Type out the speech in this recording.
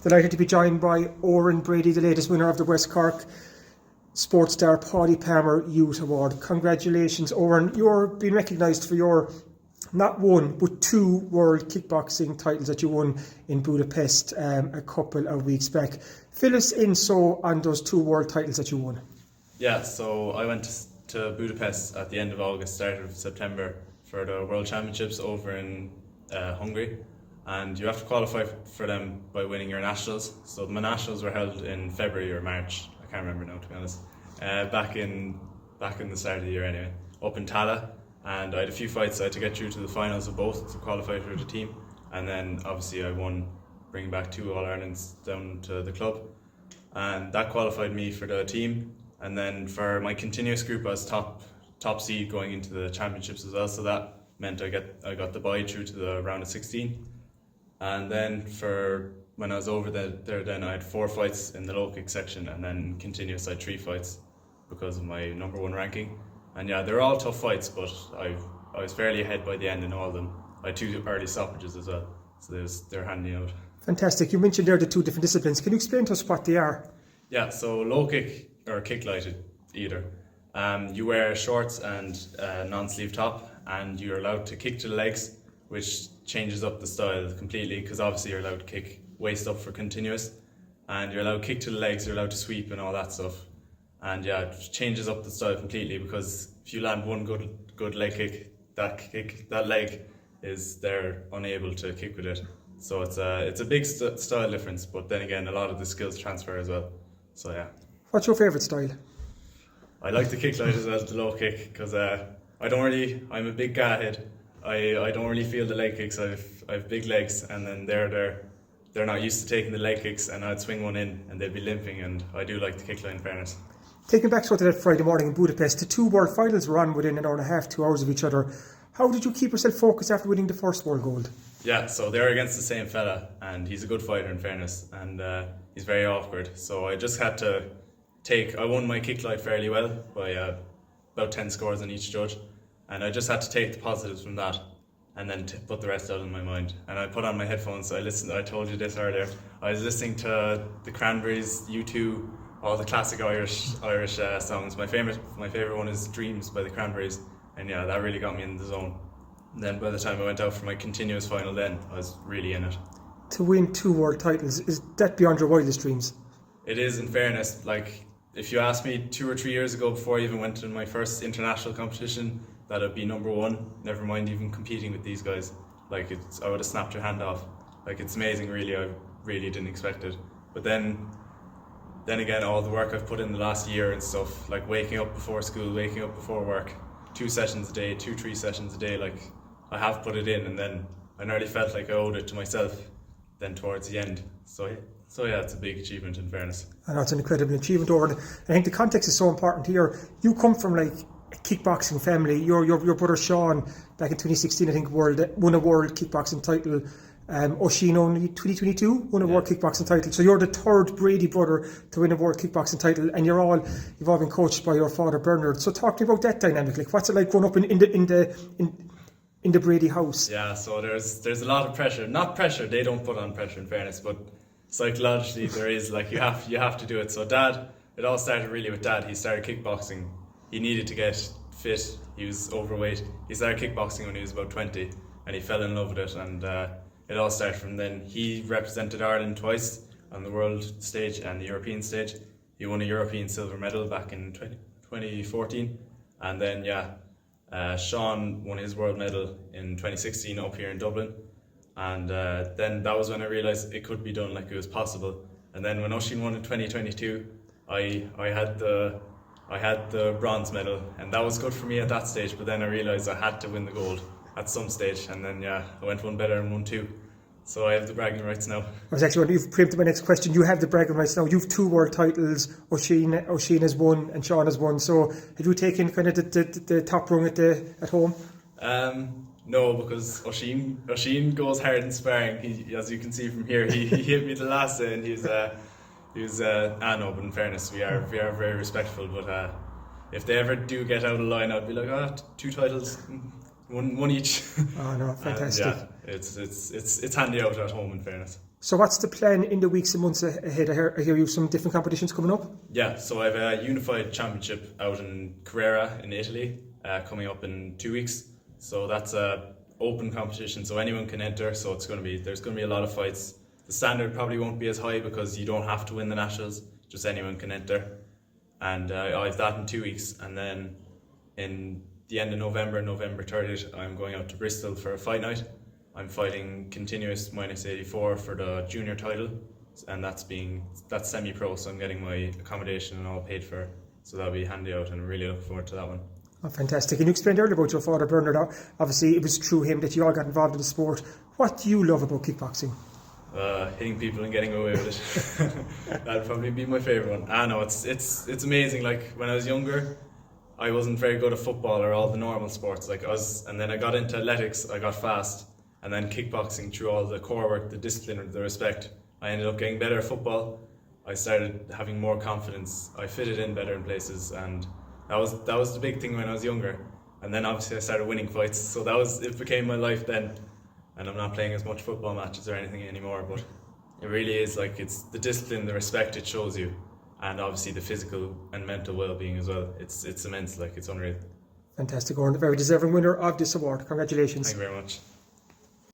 Delighted to be joined by Oran Brady, the latest winner of the West Cork Sports Star Paddy Palmer Youth Award. Congratulations, Oran. You're being recognised for your not one but two world kickboxing titles that you won in Budapest a couple of weeks back. Fill us in on those two world titles that you won. Yeah, so I went to Budapest at the end of August, start of September for the World Championships over in Hungary. And you have to qualify for them by winning your nationals. So my nationals were held in February or March. I can't remember now, to be honest. Back in the start of the year anyway, up in Tala. And I had a few fights. I had to get through to the finals of both to qualify for the team. And then obviously I won, bringing back 2 All-Irelands down to the club. And that qualified me for the team. And then for my continuous group, I was top seed going into the championships as well. So that meant I got the bye through to the round of 16. And then for when I was over there, then I had 4 fights in the low kick section, and then continuous I had 3 fights because of my number 1 ranking. And yeah, they're all tough fights, but I was fairly ahead by the end in all of them. I had 2 early stoppages as well, so they're handy out. Fantastic. You mentioned there the 2 different disciplines. Can you explain to us what they are? Yeah, so low kick or kick light either. You wear shorts and non-sleeve top, and you're allowed to kick to the legs, which changes up the style completely, because obviously you're allowed to kick waist up for continuous, and you're allowed to kick to the legs, you're allowed to sweep and all that stuff. And yeah, it changes up the style completely, because if you land one good leg kick, that leg is they're unable to kick with it. So it's a big style difference, but then again, a lot of the skills transfer as well. So yeah. What's your favourite style? I like the kick light as well as the low kick, because I'm a big guy head. I don't really feel the leg kicks. I've big legs, and then they're not used to taking the leg kicks, and I'd swing one in and they'd be limping, and I do like the kick line in fairness. Taking back to that Friday morning in Budapest, the 2 world finals were on within an hour and a half, 2 hours of each other. How did you keep yourself focused after winning the first world gold? Yeah, so they're against the same fella, and he's a good fighter in fairness, and he's very awkward. So I just had to I won my kick light fairly well by about 10 scores on each judge. And I just had to take the positives from that and then put the rest out of my mind. And I put on my headphones, so I told you this earlier, I was listening to the Cranberries, U2, all the classic Irish songs. My favorite one is Dreams by the Cranberries, and yeah, that really got me in the zone. And then by the time I went out for my continuous final then, I was really in it. To win 2 world titles, is that beyond your wildest dreams? It is, in fairness. Like, if you asked me 2 or 3 years ago, before I even went to my first international competition, that I'd be number 1, never mind even competing with these guys. Like, I would have snapped your hand off. Like, it's amazing, really. I really didn't expect it. But then again, all the work I've put in the last year and stuff, like waking up before school, waking up before work, 2 sessions a day, 3 sessions a day, like, I have put it in, and then I nearly felt like I owed it to myself then towards the end. So yeah, it's a big achievement in fairness. I know it's an incredible achievement, Oran. I think the context is so important here. You come from like a kickboxing family. Your brother Sean, back in 2016, I think, won a world kickboxing title. Oisin only 2022 won a world kickboxing title. So you're the 3rd Brady brother to win a world kickboxing title, and you've all been coached by your father Bernard. So talk to me about that dynamic. Like, what's it like growing up in the Brady house? Yeah, so there's a lot of pressure. Not pressure, they don't put on pressure in fairness, but psychologically there is, like, you have to do it. So Dad, it all started really with Dad. He started kickboxing. He needed to get fit. He was overweight. He started kickboxing when he was about 20, and he fell in love with it, and it all started from then. He represented Ireland twice on the world stage and the European stage. He won a European silver medal back in 2014, and then Sean won his world medal in 2016 up here in Dublin, and then that was when I realised it could be done, like, it was possible. And then when Oisin won in 2022, I had the bronze medal, and that was good for me at that stage, but then I realised I had to win the gold at some stage, and then I went one better and won 2. So I have the bragging rights now. I was actually, you've preempted my next question. You have the bragging rights now. You've 2 world titles. Oisin has won and Sean has won. So have you taken kind of the top rung at home? No, because Oisin goes hard in sparring. He, as you can see from here, he hit me the last day, and but in fairness, we are very respectful. But if they ever do get out of line, I'd be like, 2 titles. One each. Oh no, fantastic. And, yeah, it's handy out at home in fairness. So what's the plan in the weeks and months ahead? I hear you have some different competitions coming up. Yeah, so I have a unified championship out in Carrera in Italy coming up in 2 weeks. So that's a open competition, so anyone can enter. So there's going to be a lot of fights. The standard probably won't be as high because you don't have to win the nationals; just anyone can enter. And I have that in 2 weeks, and then in the end of November, November 30th, I'm going out to Bristol for a fight night. I'm fighting Continuous -84 for the junior title, and that's semi-pro, so I'm getting my accommodation and all paid for, so that'll be handy out, and I'm really looking forward to that one. Oh, fantastic. And you explained earlier about your father, Bernard. Obviously, it was through him that you all got involved in the sport. What do you love about kickboxing? Hitting people and getting away with it. That'd probably be my favourite one. No, it's amazing. Like when I was younger, I wasn't very good at football or all the normal sports. And then I got into athletics. I got fast, and then kickboxing, through all the core work, the discipline, the respect, I ended up getting better at football. I started having more confidence. I fitted in better in places, and that was the big thing when I was younger. And then obviously I started winning fights, so it became my life then. And I'm not playing as much football matches or anything anymore, but it really is like, it's the discipline, the respect it shows you, and obviously the physical and mental well-being as well. It's immense, like it's unreal. Fantastic, Oran. A very deserving winner of this award. Congratulations. Thank you very much.